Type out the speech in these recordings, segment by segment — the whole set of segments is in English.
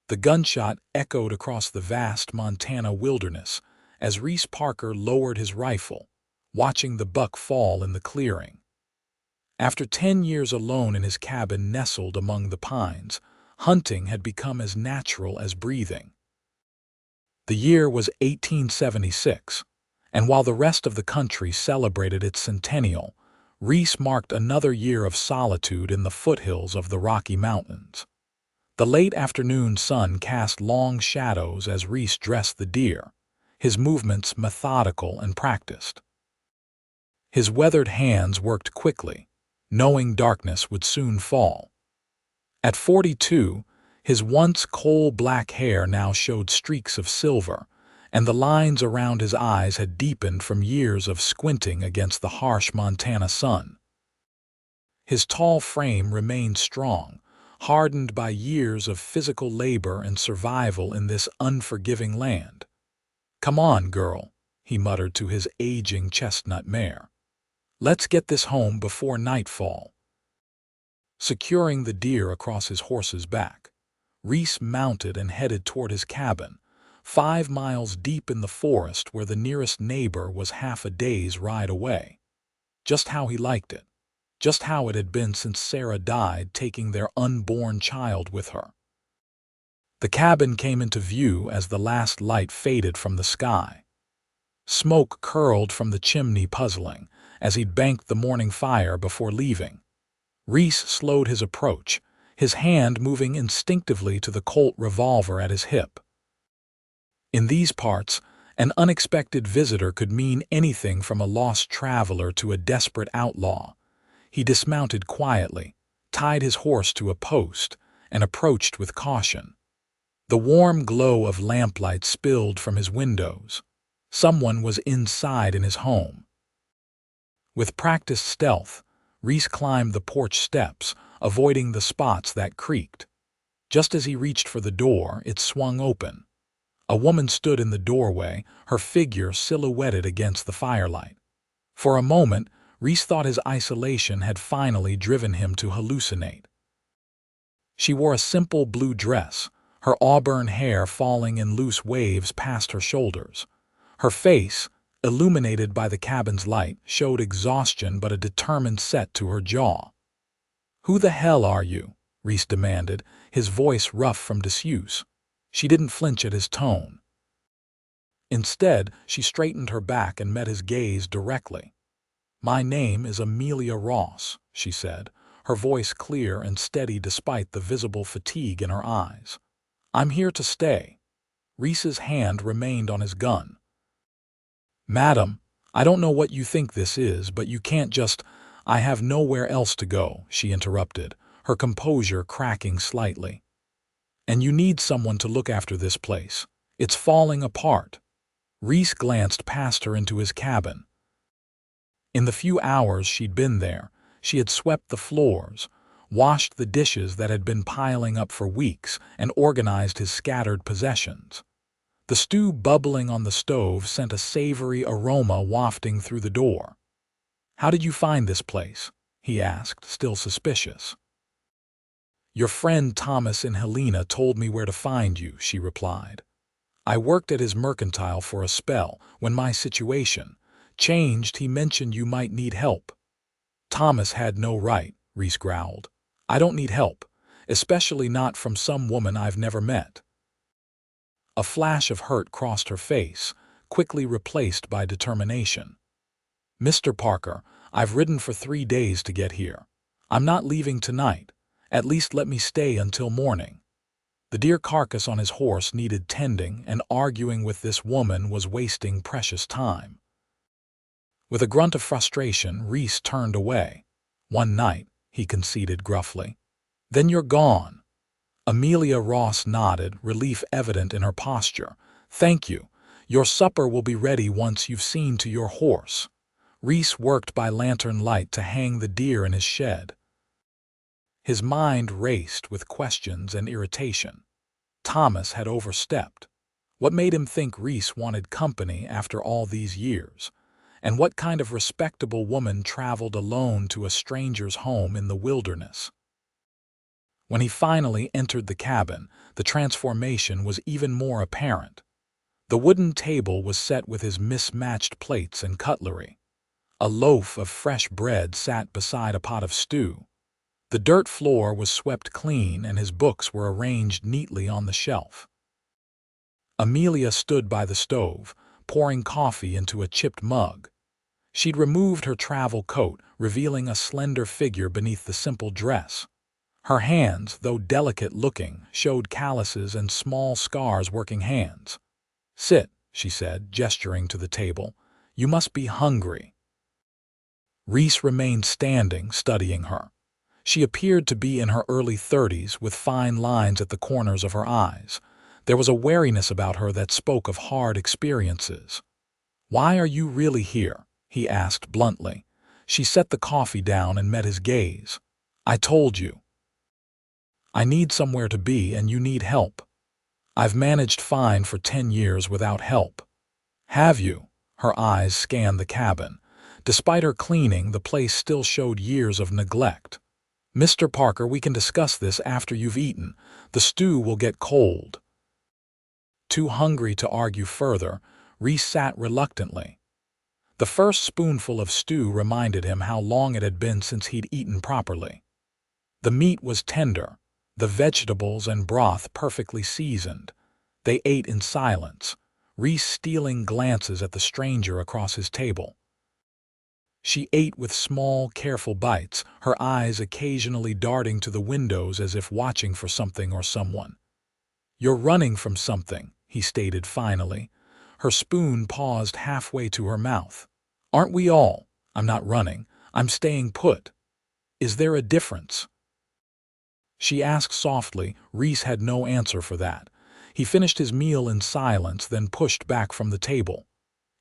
The gunshot echoed across the vast Montana wilderness as Reese Parker lowered his rifle, watching the buck fall in the clearing. After 10 years alone in his cabin nestled among the pines, hunting had become as natural as breathing. The year was 1876, and while the rest of the country celebrated its centennial, Reese marked another year of solitude in the foothills of the Rocky Mountains. The late afternoon sun cast long shadows as Reese dressed the deer, his movements methodical and practiced. His weathered hands worked quickly, knowing darkness would soon fall. At 42, his once coal-black hair now showed streaks of silver, and the lines around his eyes had deepened from years of squinting against the harsh Montana sun. His tall frame remained strong, hardened by years of physical labor and survival in this unforgiving land. "Come on, girl," he muttered to his aging chestnut mare. "Let's get this home before nightfall." Securing the deer across his horse's back, Reese mounted and headed toward his cabin, 5 miles deep in the forest where the nearest neighbor was half a day's ride away. Just how he liked it. Just how it had been since Sarah died, taking their unborn child with her. The cabin came into view as the last light faded from the sky. Smoke curled from the chimney puzzling as he'd banked the morning fire before leaving. Reese slowed his approach, his hand moving instinctively to the Colt revolver at his hip. In these parts, an unexpected visitor could mean anything from a lost traveler to a desperate outlaw. He dismounted quietly, tied his horse to a post, and approached with caution. The warm glow of lamplight spilled from his windows. Someone was inside in his home. With practiced stealth, Reese climbed the porch steps, avoiding the spots that creaked. Just as he reached for the door, it swung open. A woman stood in the doorway, her figure silhouetted against the firelight. For a moment, Reese thought his isolation had finally driven him to hallucinate. She wore a simple blue dress, her auburn hair falling in loose waves past her shoulders. Her face, illuminated by the cabin's light, showed exhaustion but a determined set to her jaw. "Who the hell are you?" Reese demanded, his voice rough from disuse. She didn't flinch at his tone. Instead, she straightened her back and met his gaze directly. "My name is Amelia Ross," she said, her voice clear and steady despite the visible fatigue in her eyes. "I'm here to stay." Reese's hand remained on his gun. "Madam, I don't know what you think this is, but you can't just—" "I have nowhere else to go," she interrupted, her composure cracking slightly. "And you need someone to look after this place. It's falling apart." Reese glanced past her into his cabin. In the few hours she'd been there, she had swept the floors, washed the dishes that had been piling up for weeks, and organized his scattered possessions. The stew bubbling on the stove sent a savory aroma wafting through the door. "How did you find this place?" he asked, still suspicious. "Your friend Thomas in Helena told me where to find you," she replied. "I worked at his mercantile for a spell. When my situation changed, he mentioned you might need help." "Thomas had no right," Reese growled. "I don't need help, especially not from some woman I've never met." A flash of hurt crossed her face, quickly replaced by determination. "Mr. Parker, I've ridden for 3 days to get here. I'm not leaving tonight. At least let me stay until morning." The deer carcass on his horse needed tending, and arguing with this woman was wasting precious time. With a grunt of frustration, Reese turned away. "One night," he conceded gruffly. "Then you're gone." Amelia Ross nodded, relief evident in her posture. "Thank you. Your supper will be ready once you've seen to your horse." Reese worked by lantern light to hang the deer in his shed. His mind raced with questions and irritation. Thomas had overstepped. What made him think Reese wanted company after all these years? And what kind of respectable woman traveled alone to a stranger's home in the wilderness? When he finally entered the cabin, the transformation was even more apparent. The wooden table was set with his mismatched plates and cutlery. A loaf of fresh bread sat beside a pot of stew. The dirt floor was swept clean and his books were arranged neatly on the shelf. Amelia stood by the stove, pouring coffee into a chipped mug. She'd removed her travel coat, revealing a slender figure beneath the simple dress. Her hands, though delicate-looking, showed calluses and small scars working hands. "Sit," she said, gesturing to the table. "You must be hungry." Reese remained standing, studying her. She appeared to be in her early 30s, with fine lines at the corners of her eyes. There was a wariness about her that spoke of hard experiences. "Why are you really here?" he asked bluntly. She set the coffee down and met his gaze. "I told you. I need somewhere to be and you need help. I've managed fine for 10 years without help." "Have you?" Her eyes scanned the cabin. Despite her cleaning, the place still showed years of neglect. "Mr. Parker, we can discuss this after you've eaten. The stew will get cold." Too hungry to argue further, Reese sat reluctantly. The first spoonful of stew reminded him how long it had been since he'd eaten properly. The meat was tender, the vegetables and broth perfectly seasoned. They ate in silence, Reese stealing glances at the stranger across his table. She ate with small, careful bites, her eyes occasionally darting to the windows as if watching for something or someone. "You're running from something," he stated finally. Her spoon paused halfway to her mouth. "Aren't we all? I'm not running. I'm staying put. Is there a difference?" She asked softly. Reese had no answer for that. He finished his meal in silence, then pushed back from the table.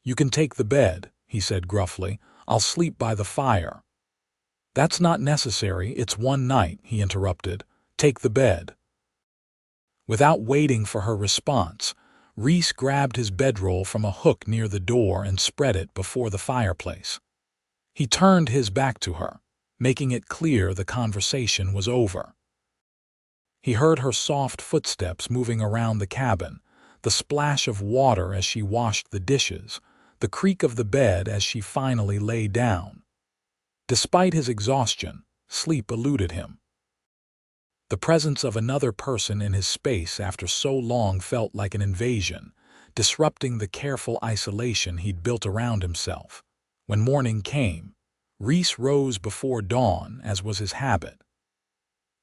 "You can take the bed," he said gruffly. "I'll sleep by the fire." "That's not necessary. It's one night," he interrupted. "Take the bed." Without waiting for her response, Reese grabbed his bedroll from a hook near the door and spread it before the fireplace. He turned his back to her, making it clear the conversation was over. He heard her soft footsteps moving around the cabin, the splash of water as she washed the dishes, the creak of the bed as she finally lay down. Despite his exhaustion, sleep eluded him. The presence of another person in his space after so long felt like an invasion, disrupting the careful isolation he'd built around himself. When morning came, Reese rose before dawn, as was his habit.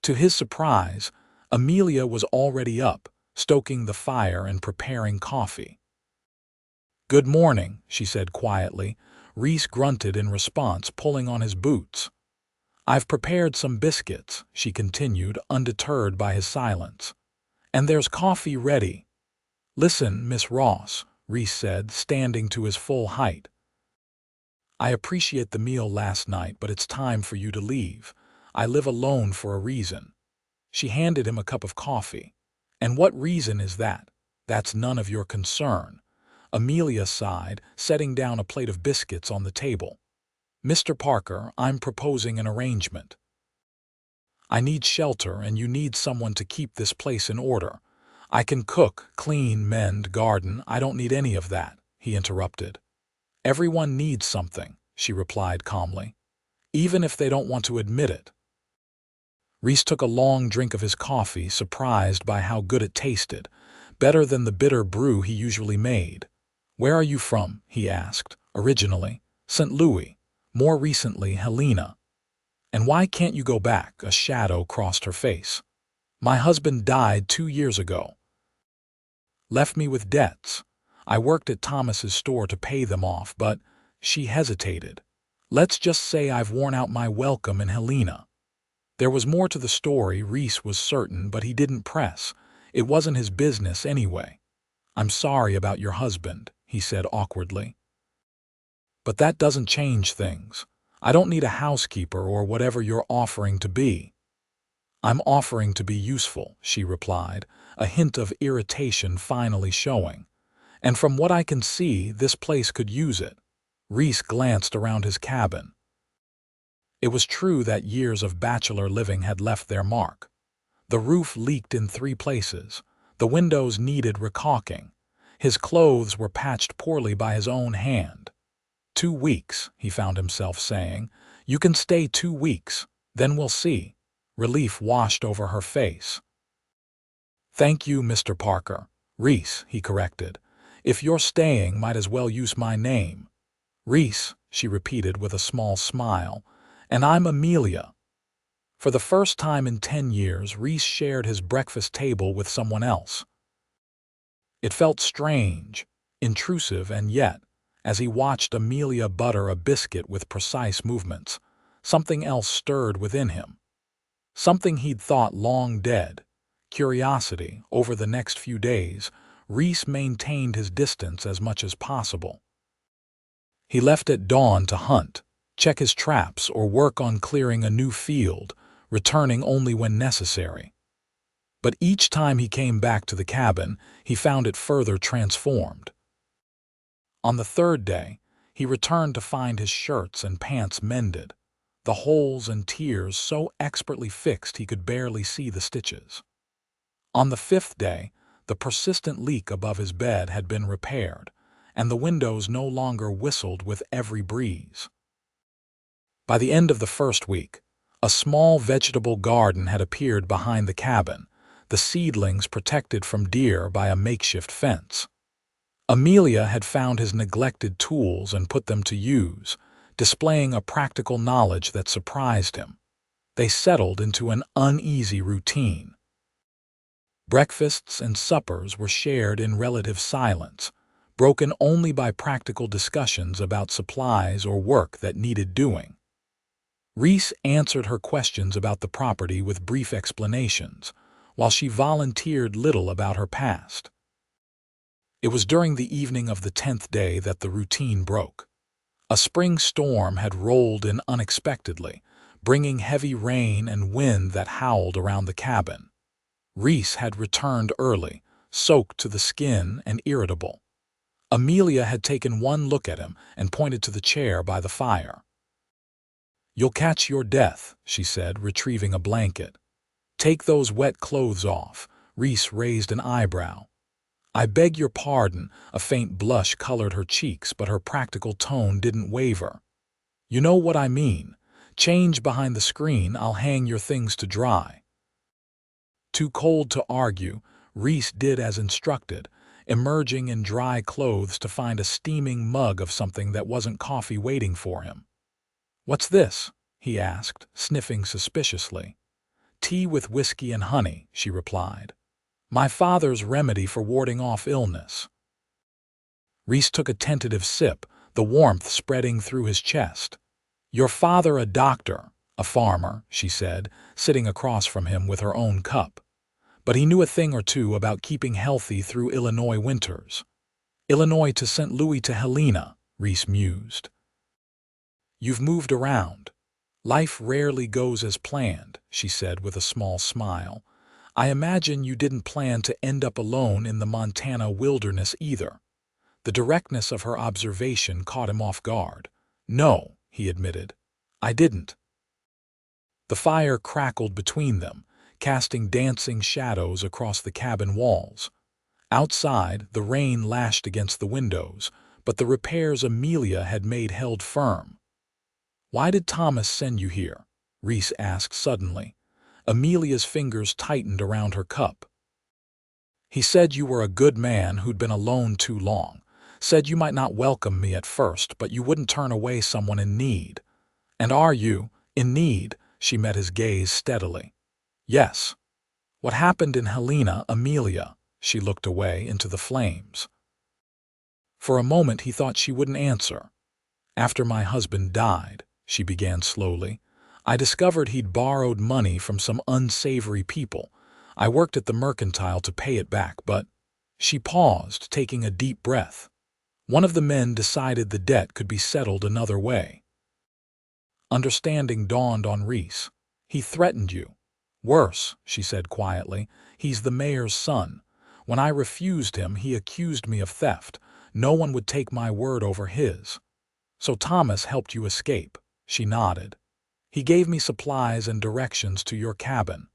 To his surprise, Amelia was already up, stoking the fire and preparing coffee. "Good morning," she said quietly. Reese grunted in response, pulling on his boots. "I've prepared some biscuits," she continued, undeterred by his silence. "And there's coffee ready." "Listen, Miss Ross," Reese said, standing to his full height. "I appreciate the meal last night, but it's time for you to leave. I live alone for a reason." She handed him a cup of coffee. "And what reason is that? That's none of your concern." Amelia sighed, setting down a plate of biscuits on the table. "Mr. Parker, I'm proposing an arrangement. I need shelter and you need someone to keep this place in order. I can cook, clean, mend, garden. I don't need any of that," he interrupted. "Everyone needs something," she replied calmly, "even if they don't want to admit it." Reese took a long drink of his coffee, surprised by how good it tasted, better than the bitter brew he usually made. "Where are you from?" he asked. "Originally, St. Louis. More recently, Helena." "And why can't you go back?" A shadow crossed her face. "My husband died 2 years ago. Left me with debts. I worked at Thomas's store to pay them off, but—" she hesitated. "Let's just say I've worn out my welcome in Helena." There was more to the story, Reese was certain, but he didn't press. It wasn't his business anyway. "I'm sorry about your husband," he said awkwardly. "But that doesn't change things. I don't need a housekeeper or whatever you're offering to be." "I'm offering to be useful," she replied, a hint of irritation finally showing. "And from what I can see, this place could use it." Reese glanced around his cabin. It was true that years of bachelor living had left their mark. The roof leaked in 3 places. The windows needed recaulking. His clothes were patched poorly by his own hand. 2 weeks, he found himself saying. You can stay 2 weeks, then we'll see. Relief washed over her face. Thank you, Mr. Parker. Reese, he corrected. If you're staying, might as well use my name. Reese, she repeated with a small smile. And I'm Amelia. For the first time in 10 years, Reese shared his breakfast table with someone else. It felt strange, intrusive, and yet, as he watched Amelia butter a biscuit with precise movements, something else stirred within him. Something he'd thought long dead. Curiosity. Over the next few days, Reese maintained his distance as much as possible. He left at dawn to hunt, check his traps, or work on clearing a new field, returning only when necessary. But each time he came back to the cabin, he found it further transformed. On the 3rd day, he returned to find his shirts and pants mended, the holes and tears so expertly fixed he could barely see the stitches. On the 5th day, the persistent leak above his bed had been repaired, and the windows no longer whistled with every breeze. By the end of the 1st week, a small vegetable garden had appeared behind the cabin, the seedlings protected from deer by a makeshift fence. Amelia had found his neglected tools and put them to use, displaying a practical knowledge that surprised him. They settled into an uneasy routine. Breakfasts and suppers were shared in relative silence, broken only by practical discussions about supplies or work that needed doing. Reese answered her questions about the property with brief explanations, while she volunteered little about her past. It was during the evening of the 10th day that the routine broke. A spring storm had rolled in unexpectedly, bringing heavy rain and wind that howled around the cabin. Reese had returned early, soaked to the skin and irritable. Amelia had taken one look at him and pointed to the chair by the fire. "You'll catch your death," she said, retrieving a blanket. "Take those wet clothes off." Reese raised an eyebrow. "I beg your pardon." A faint blush colored her cheeks, but her practical tone didn't waver. "You know what I mean. Change behind the screen. I'll hang your things to dry." Too cold to argue, Reese did as instructed, emerging in dry clothes to find a steaming mug of something that wasn't coffee waiting for him. "What's this?" he asked, sniffing suspiciously. "Tea with whiskey and honey," she replied. "My father's remedy for warding off illness." Reese took a tentative sip, the warmth spreading through his chest. "Your father a doctor, a farmer," she said, sitting across from him with her own cup. "But he knew a thing or two about keeping healthy through Illinois winters." "Illinois to St. Louis to Helena," Reese mused. "You've moved around. Life rarely goes as planned," she said with a small smile. "I imagine you didn't plan to end up alone in the Montana wilderness either." The directness of her observation caught him off guard. "No," he admitted. "I didn't." The fire crackled between them, casting dancing shadows across the cabin walls. Outside, the rain lashed against the windows, but the repairs Amelia had made held firm. "Why did Thomas send you here?" Reese asked suddenly. Amelia's fingers tightened around her cup. "He said you were a good man who'd been alone too long. Said you might not welcome me at first, but you wouldn't turn away someone in need." "And are you in need?" She met his gaze steadily. "Yes." "What happened in Helena, Amelia?" She looked away into the flames. For a moment he thought she wouldn't answer. "After my husband died," she began slowly, "I discovered he'd borrowed money from some unsavory people. I worked at the mercantile to pay it back, but—" She paused, taking a deep breath. "One of the men decided the debt could be settled another way." Understanding dawned on Reese. "He threatened you." "Worse," she said quietly. "He's the mayor's son. When I refused him, he accused me of theft. No one would take my word over his." "So Thomas helped you escape?" She nodded. "He gave me supplies and directions to your cabin."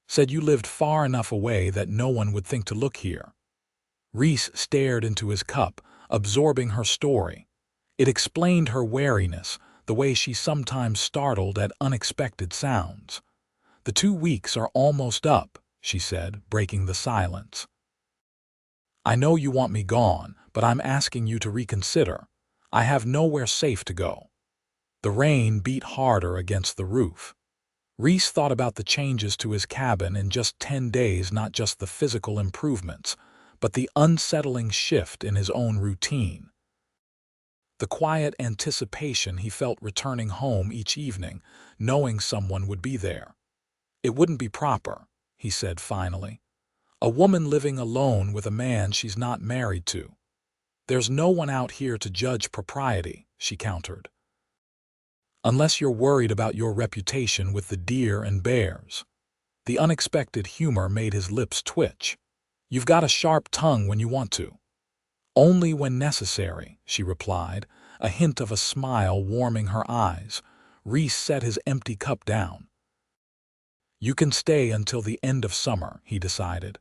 Said you lived far enough away that no one would think to look here. Reese stared into his cup, absorbing her story. It explained her wariness, the way she sometimes startled at unexpected sounds. "The 2 weeks are almost up," she said, breaking the silence. "I know you want me gone, but I'm asking you to reconsider. I have nowhere safe to go." The rain beat harder against the roof. Reese thought about the changes to his cabin in just 10 days, not just the physical improvements, but the unsettling shift in his own routine. The quiet anticipation he felt returning home each evening, knowing someone would be there. "It wouldn't be proper," he said finally. "A woman living alone with a man she's not married to." "There's no one out here to judge propriety," she countered. "Unless you're worried about your reputation with the deer and bears." The unexpected humor made his lips twitch. "You've got a sharp tongue when you want to." "Only when necessary," she replied, a hint of a smile warming her eyes. Reese set his empty cup down. "You can stay until the end of summer," he decided.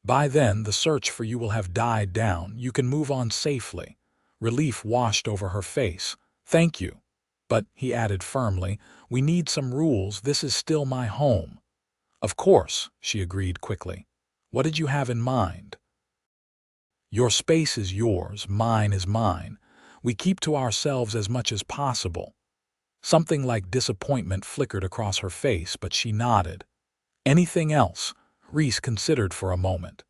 "By then, the search for you will have died down. You can move on safely." Relief washed over her face. "Thank you. But," he added firmly, "we need some rules. This is still my home." "Of course," she agreed quickly. "What did you have in mind?" "Your space is yours, mine is mine. We keep to ourselves as much as possible." Something like disappointment flickered across her face, but she nodded. "Anything else?" Reese considered for a moment.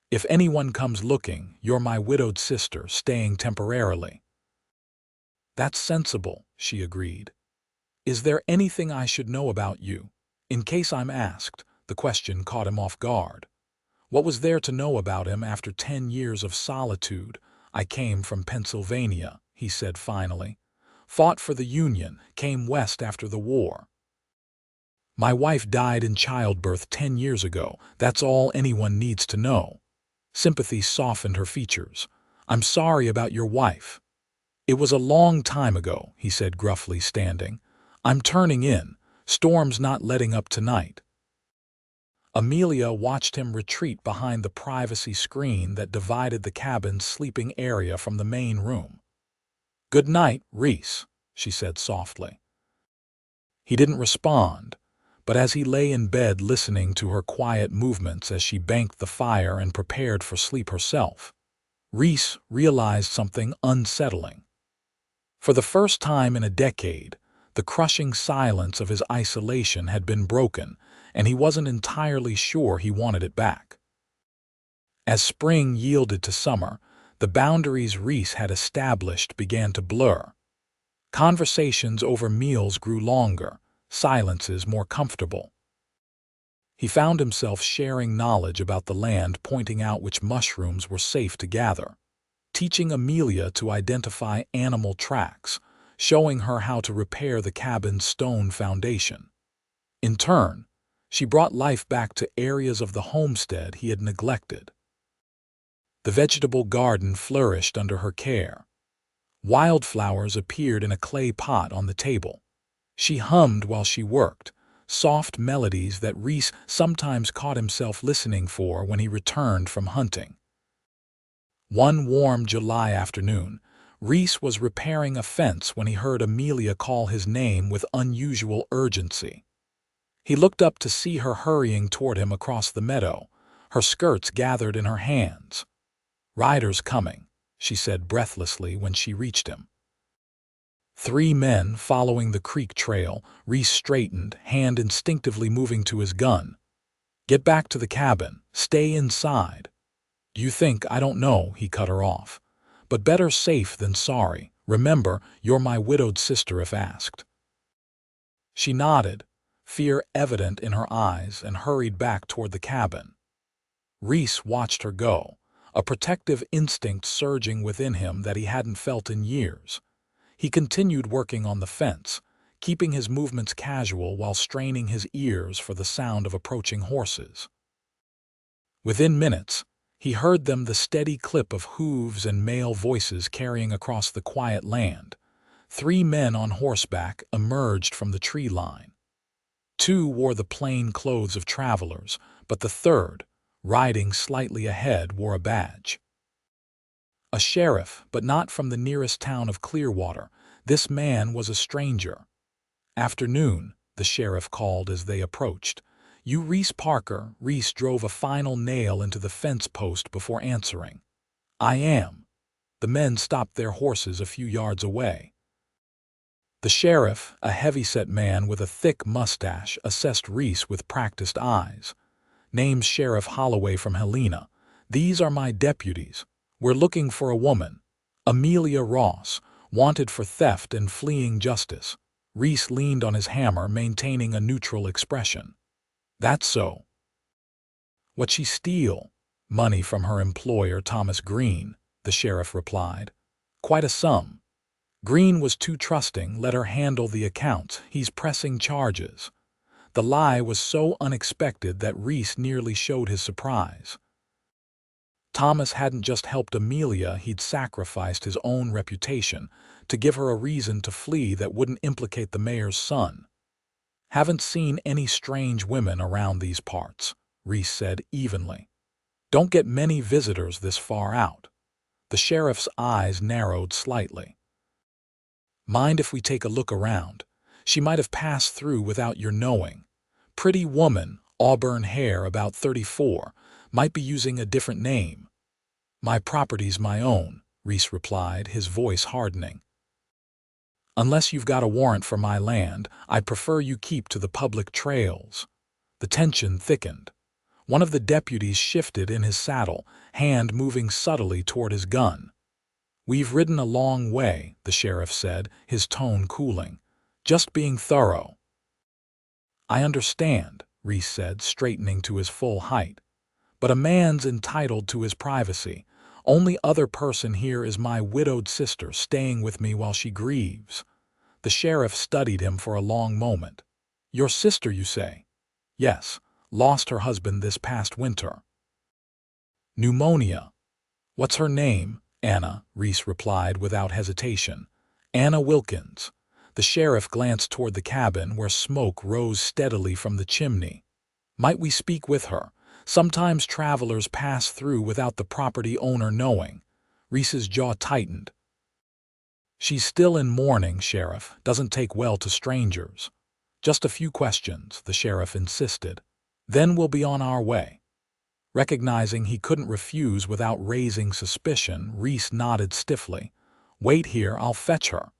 "If anyone comes looking, you're my widowed sister, staying temporarily." "That's sensible," she agreed. "Is there anything I should know about you?" In case I'm asked, the question caught him off guard. What was there to know about him after 10 years of solitude? "I came from Pennsylvania," he said finally. "Fought for the Union, came west after the war. My wife died in childbirth 10 years ago. That's all anyone needs to know." Sympathy softened her features. "I'm sorry about your wife." "It was a long time ago," he said gruffly, standing. "I'm turning in. Storm's not letting up tonight." Amelia watched him retreat behind the privacy screen that divided the cabin's sleeping area from the main room. "Good night, Reese," she said softly. He didn't respond, but as he lay in bed listening to her quiet movements as she banked the fire and prepared for sleep herself, Reese realized something unsettling. For the first time in a decade, the crushing silence of his isolation had been broken, and he wasn't entirely sure he wanted it back. As spring yielded to summer, the boundaries Reese had established began to blur. Conversations over meals grew longer, silences more comfortable. He found himself sharing knowledge about the land, pointing out which mushrooms were safe to gather, teaching Amelia to identify animal tracks, showing her how to repair the cabin's stone foundation. In turn, she brought life back to areas of the homestead he had neglected. The vegetable garden flourished under her care. Wildflowers appeared in a clay pot on the table. She hummed while she worked, soft melodies that Reese sometimes caught himself listening for when he returned from hunting. One warm July afternoon, Reese was repairing a fence when he heard Amelia call his name with unusual urgency. He looked up to see her hurrying toward him across the meadow, her skirts gathered in her hands. "Riders coming," she said breathlessly when she reached him. 3 men following the creek trail. Reese straightened, hand instinctively moving to his gun. "Get back to the cabin. Stay inside." "Do you think I don't know?" he cut her off. "But better safe than sorry. Remember, you're my widowed sister if asked." She nodded, fear evident in her eyes, and hurried back toward the cabin. Reese watched her go, a protective instinct surging within him that he hadn't felt in years. He continued working on the fence, keeping his movements casual while straining his ears for the sound of approaching horses. Within minutes, he heard them, the steady clip of hooves and male voices carrying across the quiet land. 3 men on horseback emerged from the tree line. Two wore the plain clothes of travelers, but the third, riding slightly ahead, wore a badge. A sheriff, but not from the nearest town of Clearwater. This man was a stranger. "Afternoon," the sheriff called as they approached. "You Reese Parker?" Reese drove a final nail into the fence post before answering. "I am." The men stopped their horses a few yards away. The sheriff, a heavy-set man with a thick mustache, assessed Reese with practiced eyes. "Name's Sheriff Holloway from Helena. These are my deputies. We're looking for a woman, Amelia Ross, wanted for theft and fleeing justice." Reese leaned on his hammer, maintaining a neutral expression. "That's so." "What'd she steal?" "Money from her employer, Thomas Green," the sheriff replied. "Quite a sum. Green was too trusting, let her handle the accounts. He's pressing charges." The lie was so unexpected that Reese nearly showed his surprise. Thomas hadn't just helped Amelia, he'd sacrificed his own reputation to give her a reason to flee that wouldn't implicate the mayor's son. "Haven't seen any strange women around these parts," Reese said evenly. "Don't get many visitors this far out." The sheriff's eyes narrowed slightly. "Mind if we take a look around? She might have passed through without your knowing. Pretty woman, auburn hair, about 34, might be using a different name." "My property's my own," Reese replied, his voice hardening. "Unless you've got a warrant for my land, I'd prefer you keep to the public trails." The tension thickened. One of the deputies shifted in his saddle, hand moving subtly toward his gun. "We've ridden a long way," the sheriff said, his tone cooling. "Just being thorough." "I understand," Reese said, straightening to his full height. "But a man's entitled to his privacy. Only other person here is my widowed sister staying with me while she grieves." The sheriff studied him for a long moment. "Your sister, you say?" "Yes, lost her husband this past winter. Pneumonia." "What's her name?" "Anna," Reese replied without hesitation. "Anna Wilkins." The sheriff glanced toward the cabin where smoke rose steadily from the chimney. "Might we speak with her? Sometimes travelers pass through without the property owner knowing." Reese's jaw tightened. "She's still in mourning, Sheriff. Doesn't take well to strangers." "Just a few questions," the sheriff insisted. "Then we'll be on our way." Recognizing he couldn't refuse without raising suspicion, Reese nodded stiffly. "Wait here, I'll fetch her."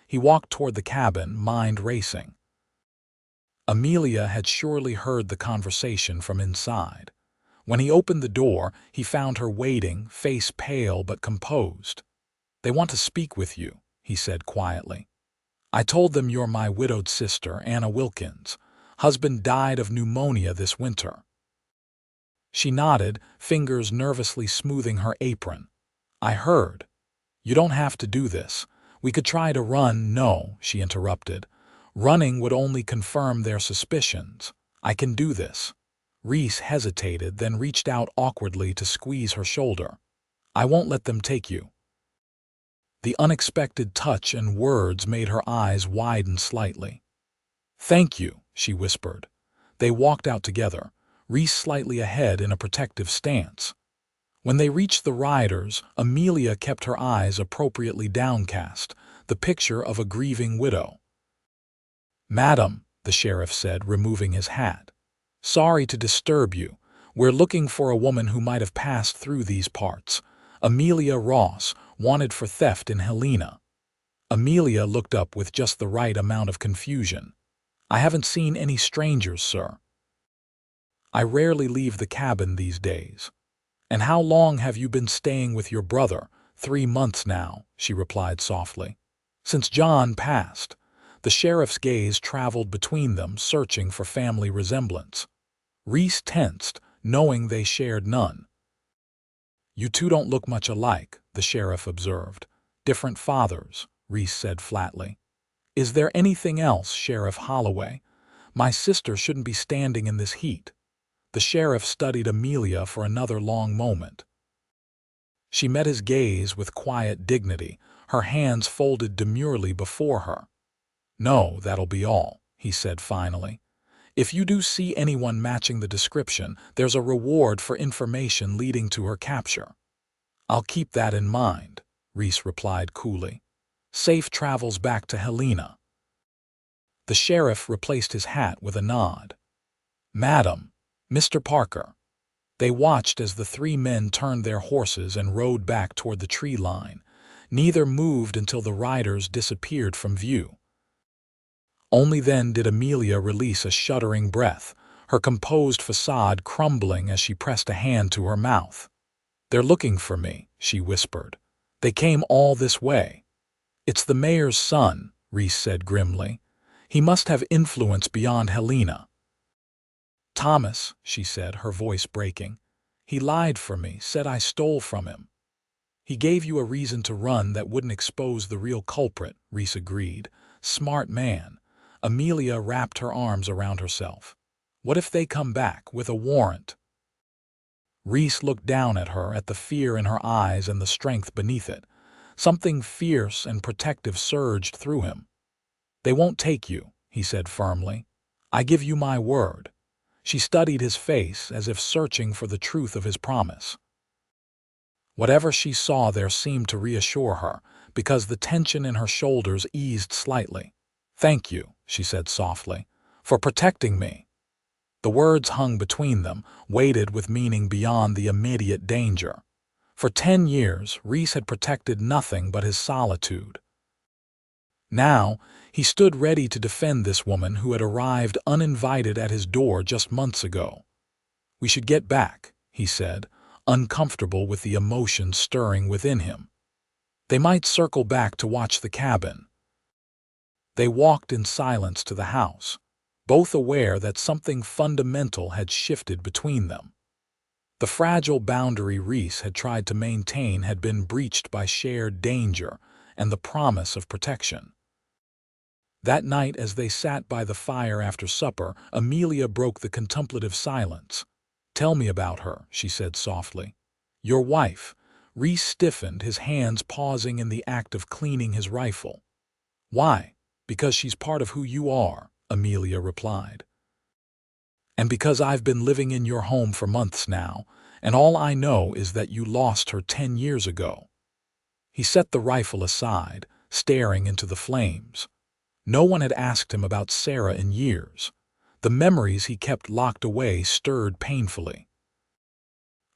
He walked toward the cabin, mind racing. Amelia had surely heard the conversation from inside. When he opened the door, he found her waiting, face pale but composed. "They want to speak with you," he said quietly. "I told them you're my widowed sister, Anna Wilkins. Husband died of pneumonia this winter." She nodded, fingers nervously smoothing her apron. "I heard." "You don't have to do this. We could try to run." "No," she interrupted. "Running would only confirm their suspicions. I can do this." Reese hesitated, then reached out awkwardly to squeeze her shoulder. "I won't let them take you." The unexpected touch and words made her eyes widen slightly. "Thank you," she whispered. They walked out together, Reese slightly ahead in a protective stance. When they reached the riders, Amelia kept her eyes appropriately downcast, the picture of a grieving widow. "Madam," the sheriff said, removing his hat. "Sorry to disturb you. We're looking for a woman who might have passed through these parts. Amelia Ross, wanted for theft in Helena." Amelia looked up with just the right amount of confusion. "I haven't seen any strangers, sir. I rarely leave the cabin these days." "And how long have you been staying with your brother?" 3 months now," she replied softly. "Since John passed." The sheriff's gaze traveled between them, searching for family resemblance. Reese tensed, knowing they shared none. "You two don't look much alike," the sheriff observed. "Different fathers," Reese said flatly. "Is there anything else, Sheriff Holloway? My sister shouldn't be standing in this heat." The sheriff studied Amelia for another long moment. She met his gaze with quiet dignity, her hands folded demurely before her. "No, that'll be all," he said finally. If you do see anyone matching the description, there's a reward for information leading to her capture." "I'll keep that in mind," Reese replied coolly. "Safe travels back to Helena." The sheriff replaced his hat with a nod. "Madam, Mr. Parker." They watched as the three men turned their horses and rode back toward the tree line. Neither moved until the riders disappeared from view. Only then did Amelia release a shuddering breath, her composed facade crumbling as she pressed a hand to her mouth. "They're looking for me," she whispered. "They came all this way." "It's the mayor's son," Reese said grimly. "He must have influence beyond Helena." "Thomas," she said, her voice breaking. "He lied for me, said I stole from him." "He gave you a reason to run that wouldn't expose the real culprit," Reese agreed. "Smart man." Amelia wrapped her arms around herself. "What if they come back with a warrant?" Reese looked down at her, at the fear in her eyes and the strength beneath it. Something fierce and protective surged through him. "They won't take you," he said firmly. "I give you my word." She studied his face as if searching for the truth of his promise. Whatever she saw there seemed to reassure her, because the tension in her shoulders eased slightly. "Thank you," she said softly, "for protecting me." The words hung between them, weighted with meaning beyond the immediate danger. For 10 years, Reese had protected nothing but his solitude. Now, he stood ready to defend this woman who had arrived uninvited at his door just months ago. "We should get back," he said, uncomfortable with the emotion stirring within him. "They might circle back to watch the cabin." They walked in silence to the house, both aware that something fundamental had shifted between them. The fragile boundary Reese had tried to maintain had been breached by shared danger and the promise of protection. That night, as they sat by the fire after supper, Amelia broke the contemplative silence. "Tell me about her," she said softly. "Your wife." Reese stiffened, his hands pausing in the act of cleaning his rifle. "Why?" "Because she's part of who you are," Amelia replied. "And because I've been living in your home for months now, and all I know is that you lost her 10 years ago." He set the rifle aside, staring into the flames. No one had asked him about Sarah in years. The memories he kept locked away stirred painfully.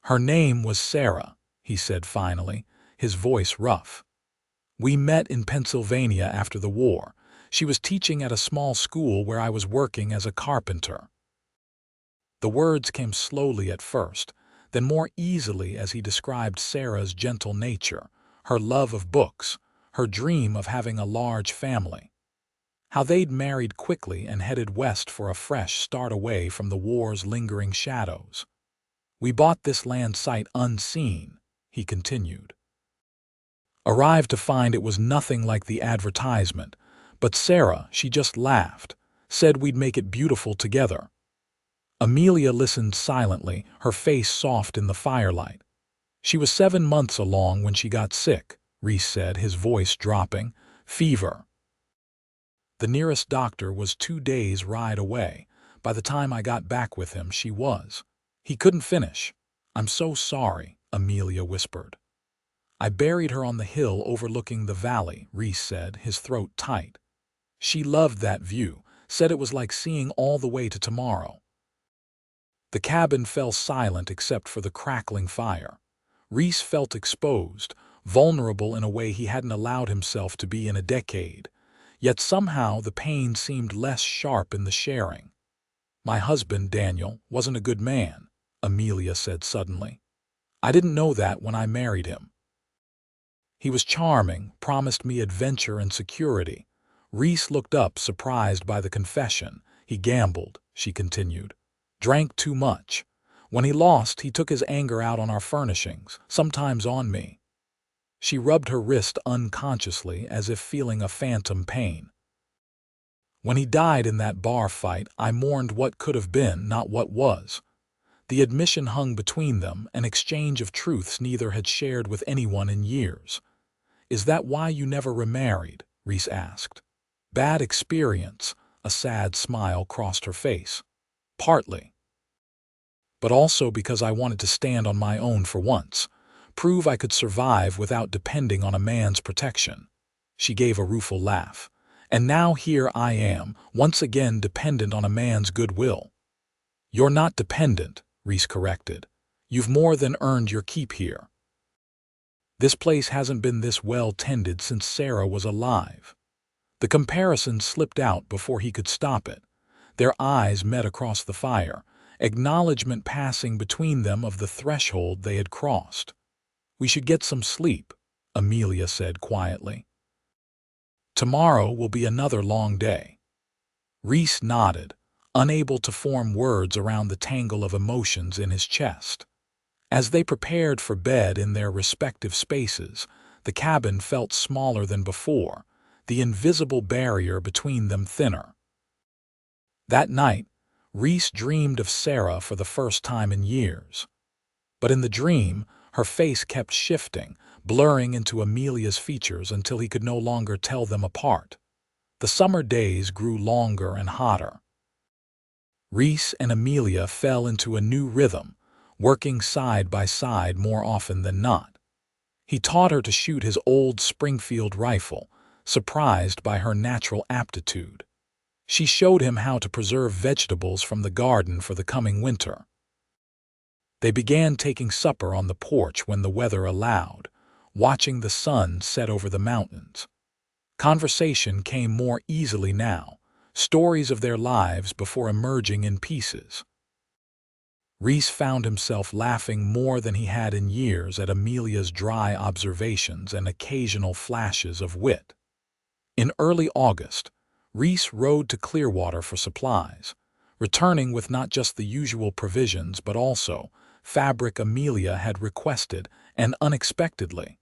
"Her name was Sarah," he said finally, his voice rough. "We met in Pennsylvania after the war. She was teaching at a small school where I was working as a carpenter." The words came slowly at first, then more easily as he described Sarah's gentle nature, her love of books, her dream of having a large family. How they'd married quickly and headed west for a fresh start away from the war's lingering shadows. "We bought this land sight unseen," he continued. "Arrived to find it was nothing like the advertisement. But Sarah, she just laughed, said we'd make it beautiful together." Amelia listened silently, her face soft in the firelight. "She was 7 months along when she got sick," Reese said, his voice dropping. "Fever. The nearest doctor was 2 days' ride away. By the time I got back with him, she was." He couldn't finish. "I'm so sorry," Amelia whispered. "I buried her on the hill overlooking the valley," Reese said, his throat tight. "She loved that view, said it was like seeing all the way to tomorrow." The cabin fell silent except for the crackling fire. Reese felt exposed, vulnerable in a way he hadn't allowed himself to be in a decade. Yet somehow the pain seemed less sharp in the sharing. "My husband, Daniel, wasn't a good man," Amelia said suddenly. "I didn't know that when I married him. He was charming, promised me adventure and security." Reese looked up, surprised by the confession. "He gambled," she continued. "Drank too much. When he lost, he took his anger out on our furnishings, sometimes on me." She rubbed her wrist unconsciously, as if feeling a phantom pain. "When he died in that bar fight, I mourned what could have been, not what was." The admission hung between them, an exchange of truths neither had shared with anyone in years. "Is that why you never remarried?" Reese asked. "Bad experience." A sad smile crossed her face. Partly. But also because I wanted to stand on my own for once, prove I could survive without depending on a man's protection. She gave a rueful laugh. And now here I am, once again dependent on a man's goodwill. You're not dependent, Reese corrected. You've more than earned your keep here. This place hasn't been this well tended since Sarah was alive. The comparison slipped out before he could stop it. Their eyes met across the fire, acknowledgement passing between them of the threshold they had crossed. We should get some sleep, Amelia said quietly. Tomorrow will be another long day. Reese nodded, unable to form words around the tangle of emotions in his chest. As they prepared for bed in their respective spaces, the cabin felt smaller than before, the invisible barrier between them thinner. That night, Reese dreamed of Sarah for the first time in years. But in the dream, her face kept shifting, blurring into Amelia's features until he could no longer tell them apart. The summer days grew longer and hotter. Reese and Amelia fell into a new rhythm, working side by side more often than not. He taught her to shoot his old Springfield rifle, surprised by her natural aptitude. She showed him how to preserve vegetables from the garden for the coming winter. They began taking supper on the porch when the weather allowed, watching the sun set over the mountains. Conversation came more easily now, stories of their lives before emerging in pieces. Reese found himself laughing more than he had in years at Amelia's dry observations and occasional flashes of wit. In early August, Reese rode to Clearwater for supplies, returning with not just the usual provisions but also fabric Amelia had requested, and unexpectedly,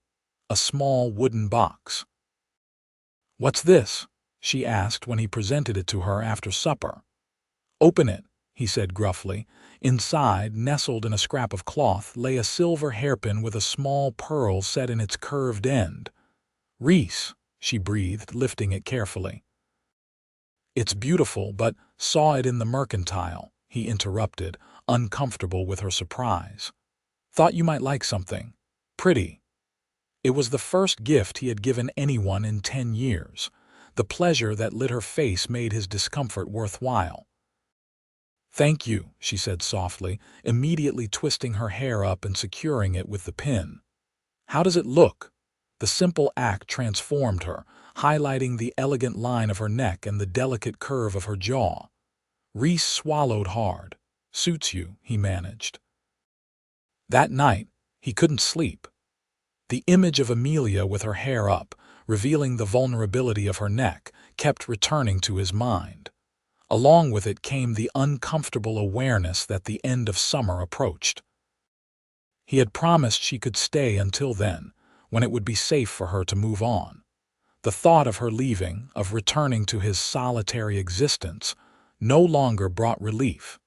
a small wooden box. "What's this?" she asked when he presented it to her after supper. "Open it," he said gruffly. Inside, nestled in a scrap of cloth, lay a silver hairpin with a small pearl set in its curved end. "Reese," she breathed, lifting it carefully. "It's beautiful, but saw it in the mercantile," he interrupted, uncomfortable with her surprise. "Thought you might like something pretty." It was the first gift he had given anyone in 10 years. The pleasure that lit her face made his discomfort worthwhile. "Thank you," she said softly, immediately twisting her hair up and securing it with the pin. "How does it look?" The simple act transformed her, highlighting the elegant line of her neck and the delicate curve of her jaw. Reese swallowed hard. "Suits you," he managed. That night, he couldn't sleep. The image of Amelia with her hair up, revealing the vulnerability of her neck, kept returning to his mind. Along with it came the uncomfortable awareness that the end of summer approached. He had promised she could stay until then, when it would be safe for her to move on. The thought of her leaving, of returning to his solitary existence, no longer brought relief.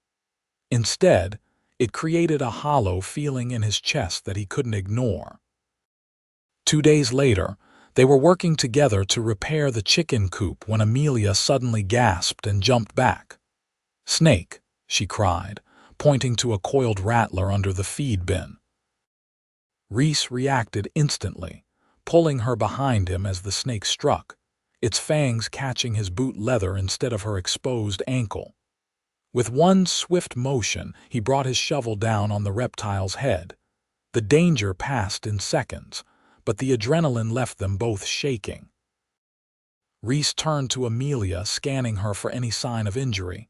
Instead, it created a hollow feeling in his chest that he couldn't ignore. 2 days later, they were working together to repair the chicken coop when Amelia suddenly gasped and jumped back. "Snake," she cried, pointing to a coiled rattler under the feed bin. Reese reacted instantly, pulling her behind him as the snake struck, its fangs catching his boot leather instead of her exposed ankle. With one swift motion, he brought his shovel down on the reptile's head. The danger passed in seconds, but the adrenaline left them both shaking. Reese turned to Amelia, scanning her for any sign of injury.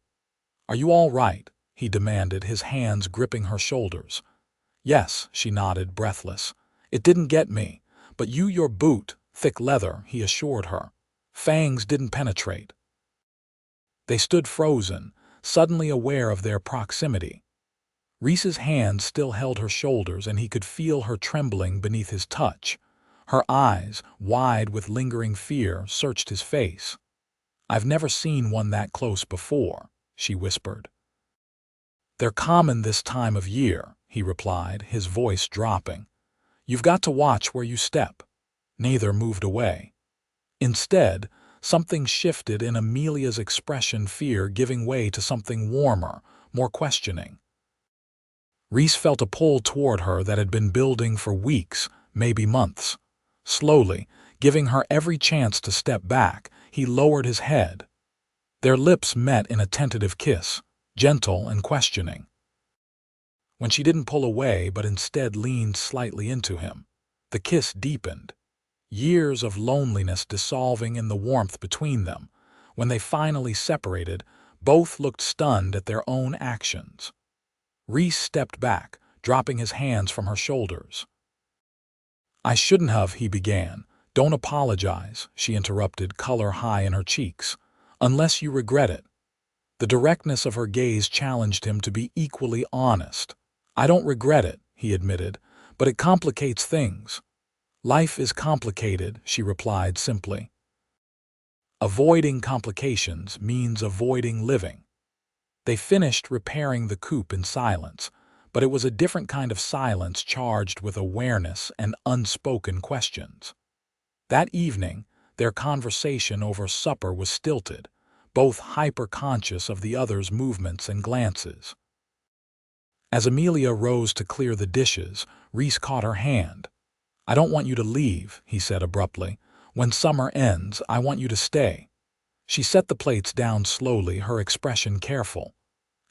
"Are you all right?" he demanded, his hands gripping her shoulders. "Yes," she nodded, breathless. "It didn't get me, but your boot, thick leather," he assured her. "Fangs didn't penetrate." They stood frozen, suddenly aware of their proximity. Reese's hand still held her shoulders, and he could feel her trembling beneath his touch. Her eyes, wide with lingering fear, searched his face. "I've never seen one that close before," she whispered. "They're common this time of year," he replied, his voice dropping. "You've got to watch where you step." Neither moved away. Instead, something shifted in Amelia's expression, fear giving way to something warmer, more questioning. Reese felt a pull toward her that had been building for weeks, maybe months. Slowly, giving her every chance to step back, he lowered his head. Their lips met in a tentative kiss, gentle and questioning. When she didn't pull away but instead leaned slightly into him, the kiss deepened. Years of loneliness dissolving in the warmth between them. When they finally separated, both looked stunned at their own actions. Reese stepped back, dropping his hands from her shoulders. "I shouldn't have," he began. "Don't apologize," she interrupted, color high in her cheeks. "Unless you regret it." The directness of her gaze challenged him to be equally honest. "I don't regret it," he admitted, "but it complicates things." "Life is complicated," she replied simply. Avoiding complications means avoiding living. They finished repairing the coupe in silence, but it was a different kind of silence charged with awareness and unspoken questions. That evening, their conversation over supper was stilted, both hyper-conscious of the other's movements and glances. As Amelia rose to clear the dishes, Reese caught her hand. "I don't want you to leave," he said abruptly. "When summer ends, I want you to stay." She set the plates down slowly, her expression careful.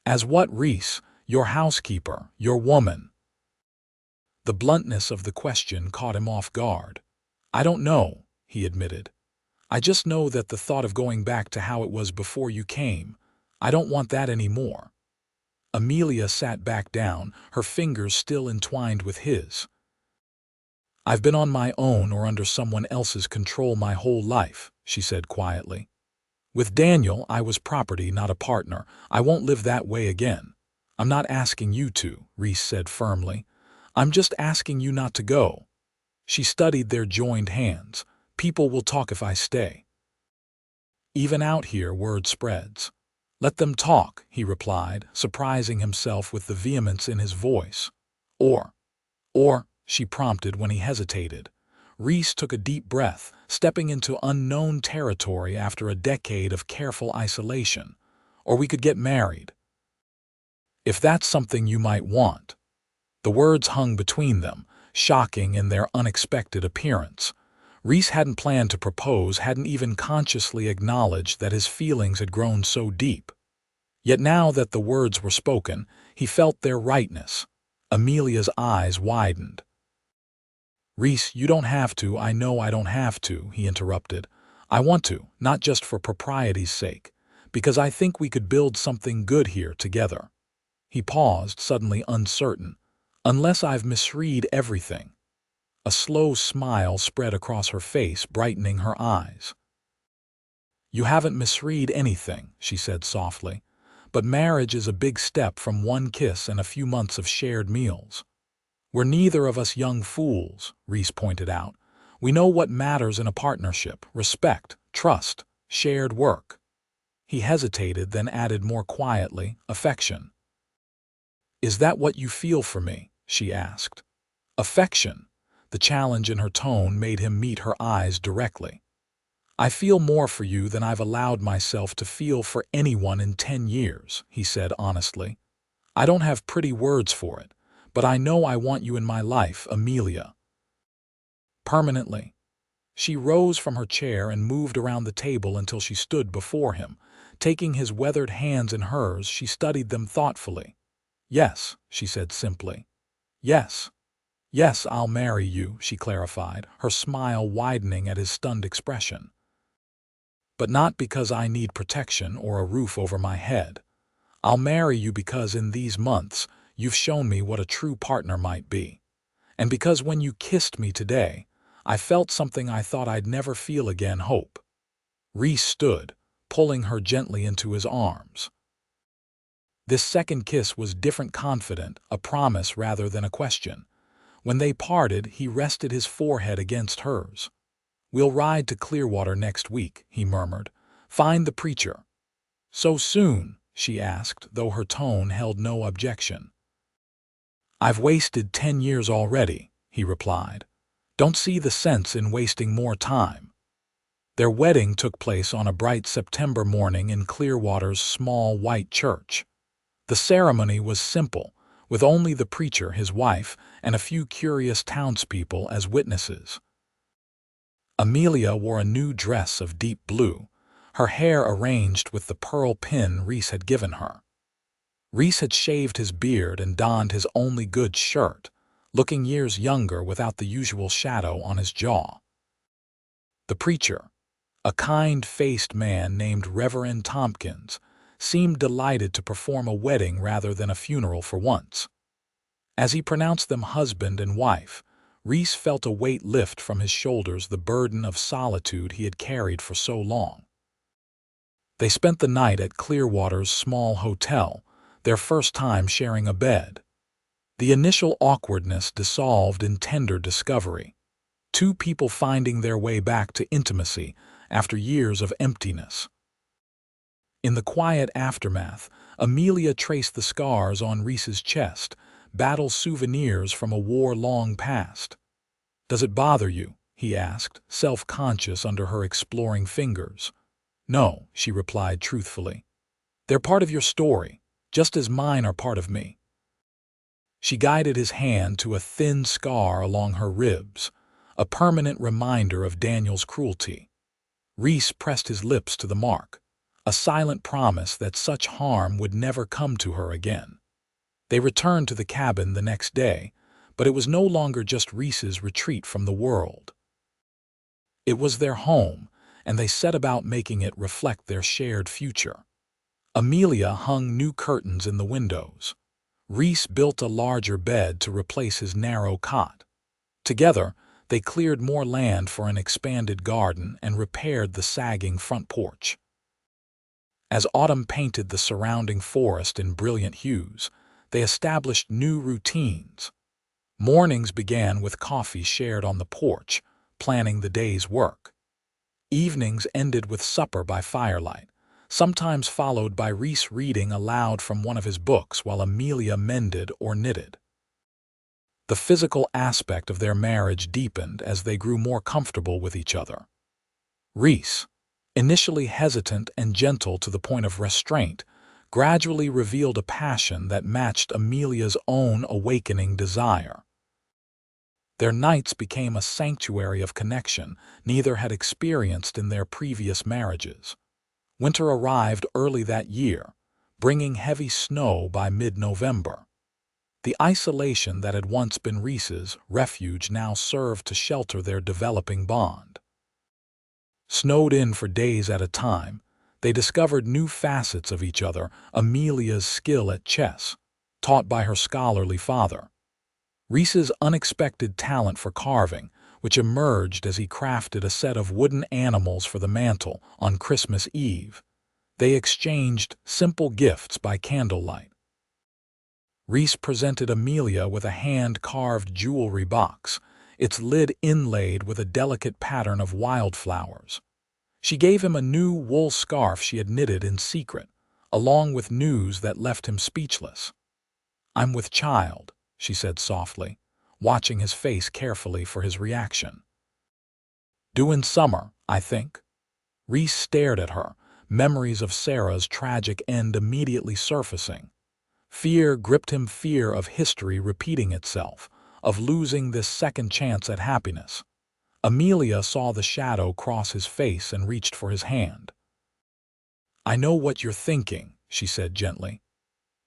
"As what, Reese? Your housekeeper, your woman?" The bluntness of the question caught him off guard. "I don't know," he admitted. "I just know that the thought of going back to how it was before you came, I don't want that anymore." Amelia sat back down, her fingers still entwined with his. "I've been on my own or under someone else's control my whole life," she said quietly. "With Daniel, I was property, not a partner. I won't live that way again." "I'm not asking you to," Reese said firmly. "I'm just asking you not to go." She studied their joined hands. "People will talk if I stay." "Even out here, word spreads." "Let them talk," he replied, surprising himself with the vehemence in his voice. Or, she prompted when he hesitated. Reese took a deep breath, stepping into unknown territory after a decade of careful isolation. "Or we could get married. If that's something you might want." The words hung between them, shocking in their unexpected appearance. Reese hadn't planned to propose, hadn't even consciously acknowledged that his feelings had grown so deep. Yet now that the words were spoken, he felt their rightness. Amelia's eyes widened. "Reese, you don't have to. I know I don't have to," he interrupted. "I want to, not just for propriety's sake, because I think we could build something good here together." He paused, suddenly uncertain. "Unless I've misread everything." A slow smile spread across her face, brightening her eyes. "You haven't misread anything," she said softly. "But marriage is a big step from one kiss and a few months of shared meals." "We're neither of us young fools," Reese pointed out. "We know what matters in a partnership: respect, trust, shared work." He hesitated, then added more quietly, "affection." "Is that what you feel for me?" she asked. "Affection?" The challenge in her tone made him meet her eyes directly. "I feel more for you than I've allowed myself to feel for anyone in 10 years, he said honestly. "I don't have pretty words for it, but I know I want you in my life, Amelia. Permanently." She rose from her chair and moved around the table until she stood before him. Taking his weathered hands in hers, she studied them thoughtfully. "Yes," she said simply. "Yes. Yes, I'll marry you," she clarified, her smile widening at his stunned expression. "But not because I need protection or a roof over my head. I'll marry you because in these months you've shown me what a true partner might be. And because when you kissed me today, I felt something I thought I'd never feel again: hope." Reese stood, pulling her gently into his arms. This second kiss was different, confident, a promise rather than a question. When they parted, he rested his forehead against hers. "We'll ride to Clearwater next week," he murmured. "Find the preacher." "So soon?" she asked, though her tone held no objection. "I've wasted 10 years already," he replied. "Don't see the sense in wasting more time." Their wedding took place on a bright September morning in Clearwater's small white church. The ceremony was simple, with only the preacher, his wife, and a few curious townspeople as witnesses. Amelia wore a new dress of deep blue, her hair arranged with the pearl pin Reese had given her. Reese had shaved his beard and donned his only good shirt, looking years younger without the usual shadow on his jaw. The preacher, a kind-faced man named Reverend Tompkins, seemed delighted to perform a wedding rather than a funeral for once. As he pronounced them husband and wife, Reese felt a weight lift from his shoulders, the burden of solitude he had carried for so long. They spent the night at Clearwater's small hotel, their first time sharing a bed. The initial awkwardness dissolved in tender discovery, two people finding their way back to intimacy after years of emptiness. In the quiet aftermath, Amelia traced the scars on Reese's chest, battle souvenirs from a war long past. "Does it bother you?" he asked, self-conscious under her exploring fingers. "No," she replied truthfully. "They're part of your story, just as mine are part of me." She guided his hand to a thin scar along her ribs, a permanent reminder of Daniel's cruelty. Reese pressed his lips to the mark, a silent promise that such harm would never come to her again. They returned to the cabin the next day, but it was no longer just Reese's retreat from the world. It was their home, and they set about making it reflect their shared future. Amelia hung new curtains in the windows. Reese built a larger bed to replace his narrow cot. Together, they cleared more land for an expanded garden and repaired the sagging front porch. As autumn painted the surrounding forest in brilliant hues, they established new routines. Mornings began with coffee shared on the porch, planning the day's work. Evenings ended with supper by firelight, sometimes followed by Reese reading aloud from one of his books while Amelia mended or knitted. The physical aspect of their marriage deepened as they grew more comfortable with each other. Reese, initially hesitant and gentle to the point of restraint, gradually revealed a passion that matched Amelia's own awakening desire. Their nights became a sanctuary of connection neither had experienced in their previous marriages. Winter arrived early that year, bringing heavy snow by mid-November. The isolation that had once been Reese's refuge now served to shelter their developing bond. Snowed in for days at a time, they discovered new facets of each other: Amelia's skill at chess, taught by her scholarly father; Reese's unexpected talent for carving, which emerged as he crafted a set of wooden animals for the mantel on Christmas Eve. They exchanged simple gifts by candlelight. Reese presented Amelia with a hand-carved jewelry box, its lid inlaid with a delicate pattern of wildflowers. She gave him a new wool scarf she had knitted in secret, along with news that left him speechless. "I'm with child," she said softly, watching his face carefully for his reaction. "Due in summer, I think." Reese stared at her, memories of Sarah's tragic end immediately surfacing. Fear gripped him, fear of history repeating itself, of losing this second chance at happiness. Amelia saw the shadow cross his face and reached for his hand. "I know what you're thinking," she said gently.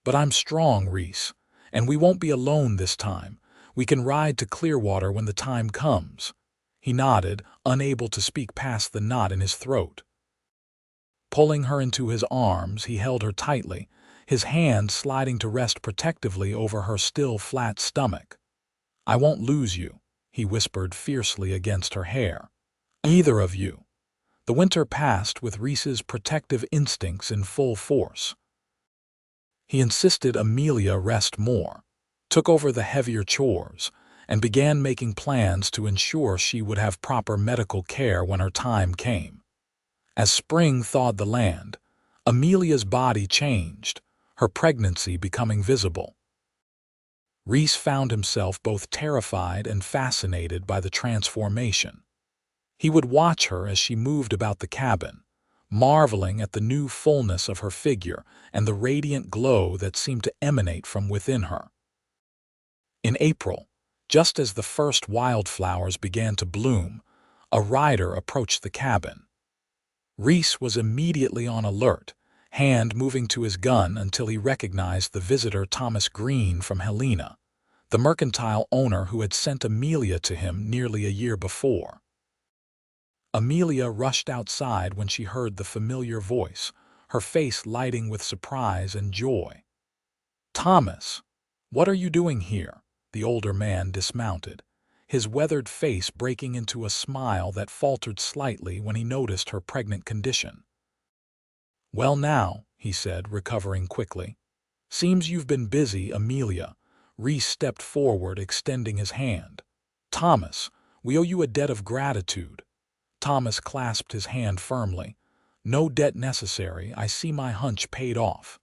"But I'm strong, Reese, and we won't be alone this time. We can ride to Clearwater when the time comes." He nodded, unable to speak past the knot in his throat. Pulling her into his arms, he held her tightly, his hand sliding to rest protectively over her still flat stomach. "I won't lose you," he whispered fiercely against her hair. "Either of you." The winter passed with Reese's protective instincts in full force. He insisted Amelia rest more, took over the heavier chores, and began making plans to ensure she would have proper medical care when her time came. As spring thawed the land, Amelia's body changed, her pregnancy becoming visible. Reese found himself both terrified and fascinated by the transformation. He would watch her as she moved about the cabin, marveling at the new fullness of her figure and the radiant glow that seemed to emanate from within her. In April, just as the first wildflowers began to bloom, a rider approached the cabin. Reese was immediately on alert, hand moving to his gun until he recognized the visitor Thomas Green from Helena, the mercantile owner who had sent Amelia to him nearly a year before. Amelia rushed outside when she heard the familiar voice, her face lighting with surprise and joy. "Thomas, what are you doing here?" The older man dismounted, his weathered face breaking into a smile that faltered slightly when he noticed her pregnant condition. "Well now," he said, recovering quickly. "Seems you've been busy, Amelia." Reese stepped forward, extending his hand. "Thomas, we owe you a debt of gratitude." Thomas clasped his hand firmly. "No debt necessary. I see my hunch paid off."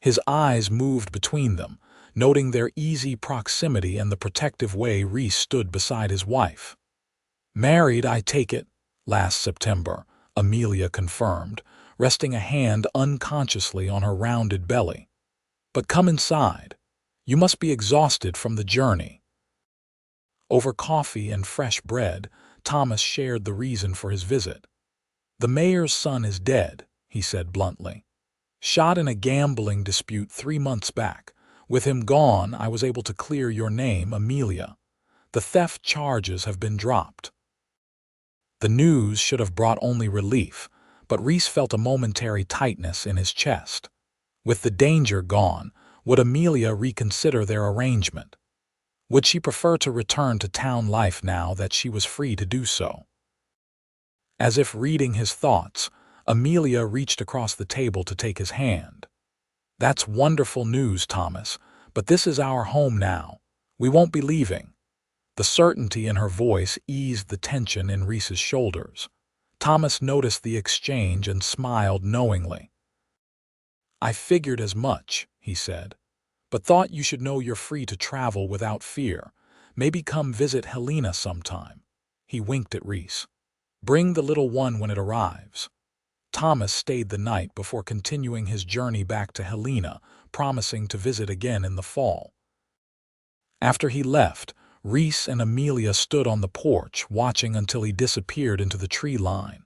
His eyes moved between them, noting their easy proximity and the protective way Reese stood beside his wife. "Married, I take it?" "Last September," Amelia confirmed, resting a hand unconsciously on her rounded belly. "But come inside. You must be exhausted from the journey." Over coffee and fresh bread, Thomas shared the reason for his visit. "The mayor's son is dead," he said bluntly. "Shot in a gambling dispute 3 months back. With him gone, I was able to clear your name, Amelia. The theft charges have been dropped." The news should have brought only relief, but Reese felt a momentary tightness in his chest. With the danger gone, would Amelia reconsider their arrangement? Would she prefer to return to town life now that she was free to do so? As if reading his thoughts, Amelia reached across the table to take his hand. "That's wonderful news, Thomas, but this is our home now. We won't be leaving." The certainty in her voice eased the tension in Reese's shoulders. Thomas noticed the exchange and smiled knowingly. "I figured as much," he said, "but thought you should know you're free to travel without fear. Maybe come visit Helena sometime." He winked at Reese. "Bring the little one when it arrives." Thomas stayed the night before continuing his journey back to Helena, promising to visit again in the fall. After he left, Reese and Amelia stood on the porch, watching until he disappeared into the tree line.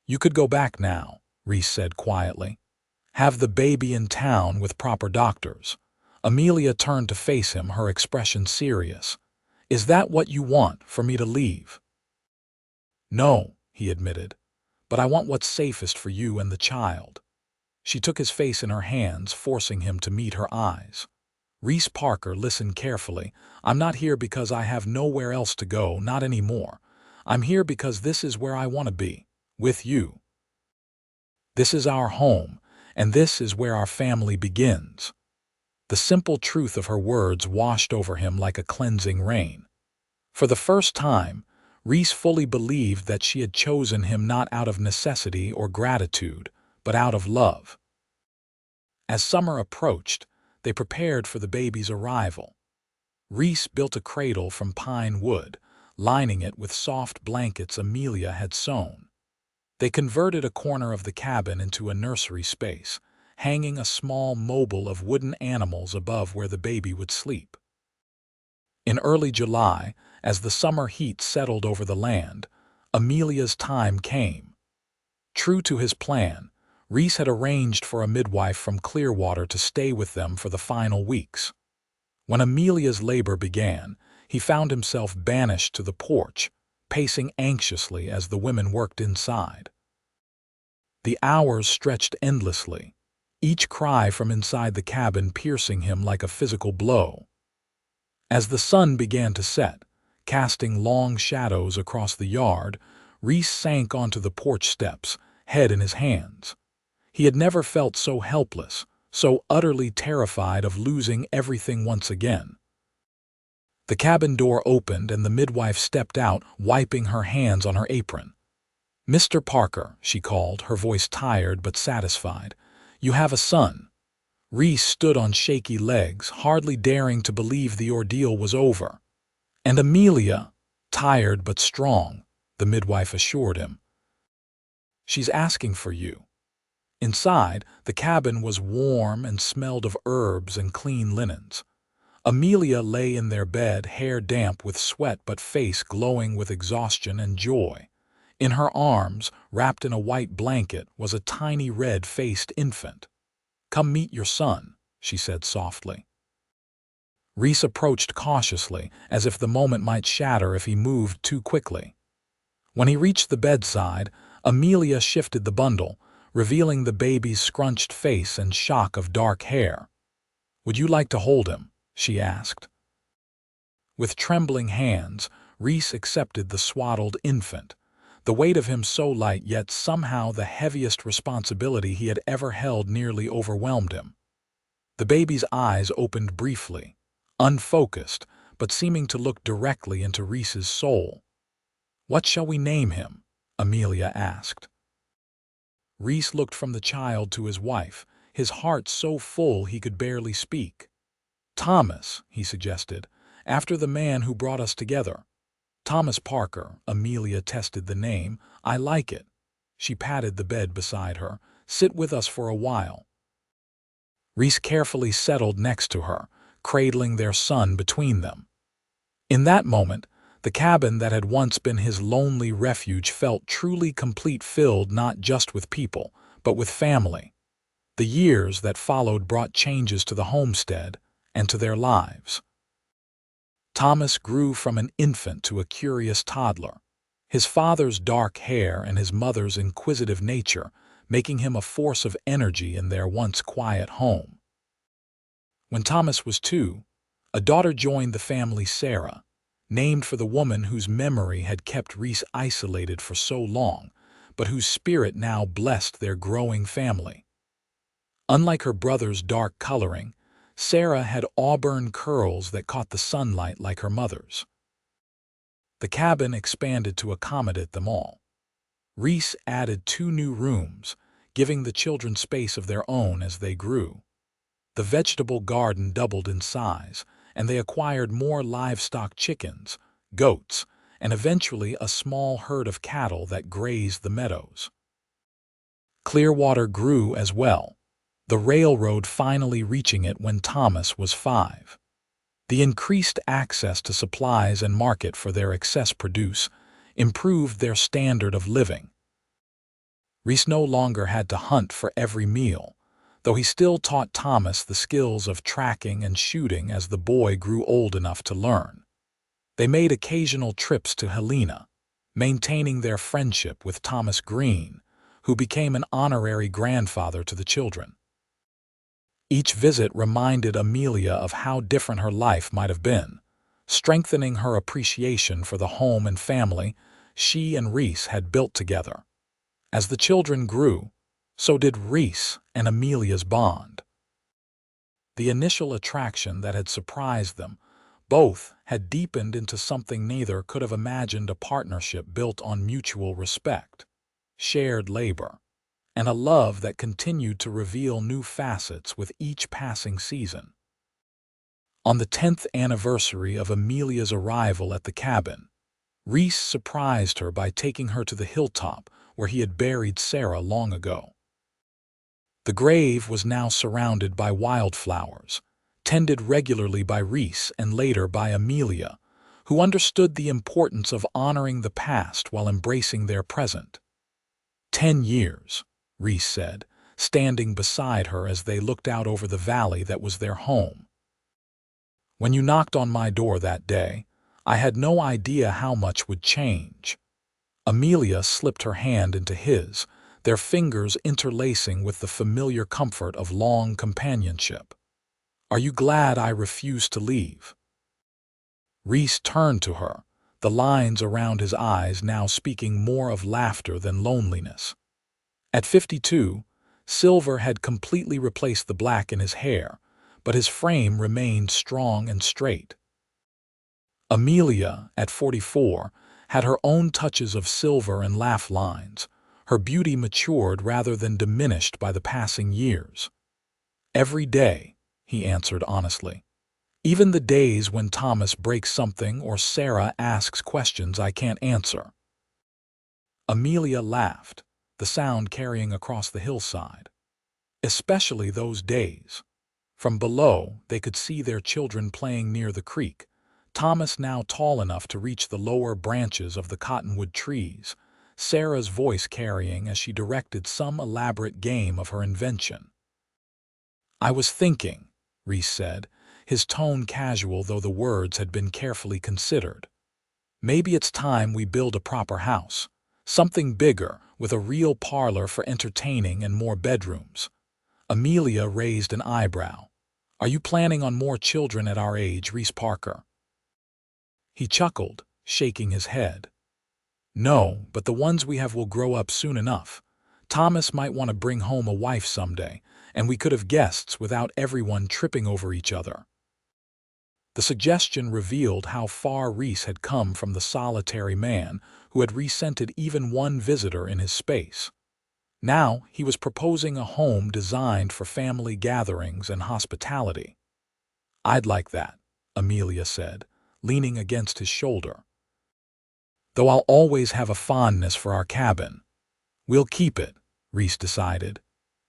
"You could go back now," Reese said quietly. "Have the baby in town with proper doctors." Amelia turned to face him, her expression serious. "Is that what you want, for me to leave?" "No," he admitted, "but I want what's safest for you and the child." She took his face in her hands, forcing him to meet her eyes. "Reese Parker, listen carefully. I'm not here because I have nowhere else to go, not anymore. I'm here because this is where I want to be, with you. This is our home, and this is where our family begins." The simple truth of her words washed over him like a cleansing rain. For the first time, Reese fully believed that she had chosen him not out of necessity or gratitude, but out of love. As summer approached, they prepared for the baby's arrival. Reese built a cradle from pine wood, lining it with soft blankets Amelia had sewn. They converted a corner of the cabin into a nursery space, hanging a small mobile of wooden animals above where the baby would sleep. In early July, as the summer heat settled over the land, Amelia's time came. True to his plan, Reese had arranged for a midwife from Clearwater to stay with them for the final weeks. When Amelia's labor began, he found himself banished to the porch, pacing anxiously as the women worked inside. The hours stretched endlessly, each cry from inside the cabin piercing him like a physical blow. As the sun began to set, casting long shadows across the yard, Reese sank onto the porch steps, head in his hands. He had never felt so helpless, so utterly terrified of losing everything once again. The cabin door opened and the midwife stepped out, wiping her hands on her apron. "Mr. Parker," she called, her voice tired but satisfied, "you have a son." Reese stood on shaky legs, hardly daring to believe the ordeal was over. "And Amelia, tired but strong," the midwife assured him. She's asking for you." Inside, the cabin was warm and smelled of herbs and clean linens. Amelia lay in their bed, hair damp with sweat but face glowing with exhaustion and joy. In her arms, wrapped in a white blanket, was a tiny red-faced infant. "Come meet your son," she said softly. Reese approached cautiously, as if the moment might shatter if he moved too quickly. When he reached the bedside, Amelia shifted the bundle, revealing the baby's scrunched face and shock of dark hair. "Would you like to hold him?" she asked. With trembling hands, Reese accepted the swaddled infant, the weight of him so light yet somehow the heaviest responsibility he had ever held nearly overwhelmed him. The baby's eyes opened briefly, unfocused, but seeming to look directly into Reese's soul. "What shall we name him?" Amelia asked. Reese looked from the child to his wife, his heart so full he could barely speak. "Thomas," he suggested, "after the man who brought us together." "Thomas Parker," Amelia tested the name. "I like it." She patted the bed beside her. "Sit with us for a while." Reese carefully settled next to her, cradling their son between them. In that moment, the cabin that had once been his lonely refuge felt truly complete, filled not just with people, but with family. The years that followed brought changes to the homestead and to their lives. Thomas grew from an infant to a curious toddler, his father's dark hair and his mother's inquisitive nature making him a force of energy in their once quiet home. When Thomas was 2, a daughter joined the family, Sarah, named for the woman whose memory had kept Reese isolated for so long, but whose spirit now blessed their growing family. Unlike her brother's dark coloring, Sarah had auburn curls that caught the sunlight like her mother's. The cabin expanded to accommodate them all. Reese added 2 new rooms, giving the children space of their own as they grew. The vegetable garden doubled in size, and they acquired more livestock, chickens, goats, and eventually a small herd of cattle that grazed the meadows. Clearwater grew as well, the railroad finally reaching it when Thomas was 5. The increased access to supplies and market for their excess produce improved their standard of living. Reese no longer had to hunt for every meal, though he still taught Thomas the skills of tracking and shooting as the boy grew old enough to learn. They made occasional trips to Helena, maintaining their friendship with Thomas Green, who became an honorary grandfather to the children. Each visit reminded Amelia of how different her life might have been, strengthening her appreciation for the home and family she and Reese had built together. As the children grew, so did Reese and Amelia's bond. The initial attraction that had surprised them, both had deepened into something neither could have imagined: a partnership built on mutual respect, shared labor, and a love that continued to reveal new facets with each passing season. On the 10th anniversary of Amelia's arrival at the cabin, Reese surprised her by taking her to the hilltop where he had buried Sarah long ago. The grave was now surrounded by wildflowers, tended regularly by Reese and later by Amelia, who understood the importance of honoring the past while embracing their present. 10 years, Reese said, standing beside her as they looked out over the valley that was their home. "When you knocked on my door that day, I had no idea how much would change." Amelia slipped her hand into his, their fingers interlacing with the familiar comfort of long companionship. "Are you glad I refused to leave?" Reese turned to her, the lines around his eyes now speaking more of laughter than loneliness. At 52, silver had completely replaced the black in his hair, but his frame remained strong and straight. Amelia, at 44, had her own touches of silver and laugh lines, her beauty matured rather than diminished by the passing years. "Every day," he answered honestly. "Even the days when Thomas breaks something or Sarah asks questions I can't answer." Amelia laughed, the sound carrying across the hillside. Especially those days. From below, they could see their children playing near the creek, Thomas now tall enough to reach the lower branches of the cottonwood trees, Sarah's voice carrying as she directed some elaborate game of her invention. "I was thinking," Reese said, his tone casual though the words had been carefully considered. "Maybe it's time we build a proper house. Something bigger, with a real parlor for entertaining and more bedrooms." Amelia raised an eyebrow. "Are you planning on more children at our age, Reese Parker?" He chuckled, shaking his head. "No, but the ones we have will grow up soon enough. Thomas might want to bring home a wife someday, and we could have guests without everyone tripping over each other." The suggestion revealed how far Reese had come from the solitary man who had resented even one visitor in his space. Now he was proposing a home designed for family gatherings and hospitality. "I'd like that," Amelia said, leaning against his shoulder. "Though I'll always have a fondness for our cabin." "We'll keep it," Reese decided.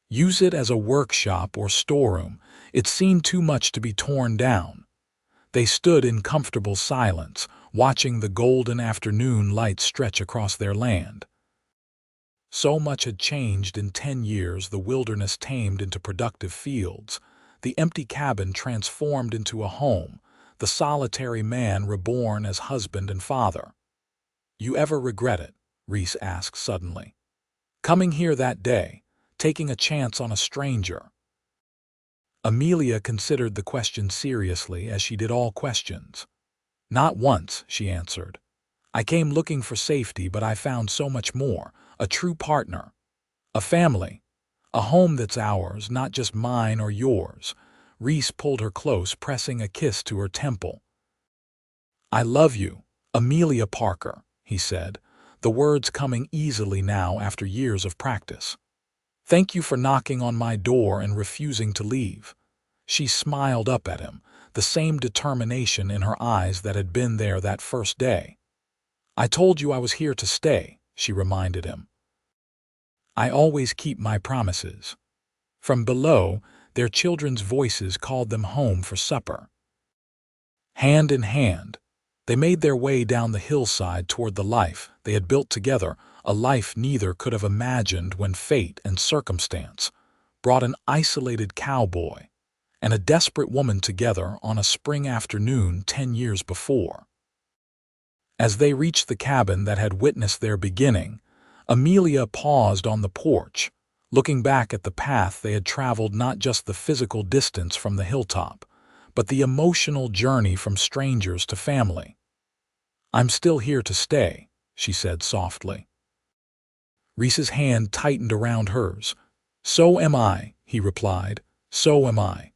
"Use it as a workshop or storeroom. It's seen too much to be torn down." They stood in comfortable silence, watching the golden afternoon light stretch across their land. So much had changed in 10 years, the wilderness tamed into productive fields, the empty cabin transformed into a home, the solitary man reborn as husband and father. "You ever regret it?" Reese asked suddenly. "Coming here that day, taking a chance on a stranger?" Amelia considered the question seriously, as she did all questions. "Not once," she answered. "I came looking for safety, but I found so much more. A true partner. A family. A home that's ours, not just mine or yours." Reese pulled her close, pressing a kiss to her temple. "I love you, Amelia Parker," he said, the words coming easily now after years of practice. "Thank you for knocking on my door and refusing to leave." She smiled up at him, the same determination in her eyes that had been there that first day. "I told you I was here to stay," she reminded him. "I always keep my promises." From below, their children's voices called them home for supper. Hand in hand, they made their way down the hillside toward the life they had built together, a life neither could have imagined when fate and circumstance brought an isolated cowboy and a desperate woman together on a spring afternoon 10 years before. As they reached the cabin that had witnessed their beginning, Amelia paused on the porch, looking back at the path they had traveled, not just the physical distance from the hilltop, but the emotional journey from strangers to family. "I'm still here to stay," she said softly. Reese's hand tightened around hers. "So am I," he replied. "So am I."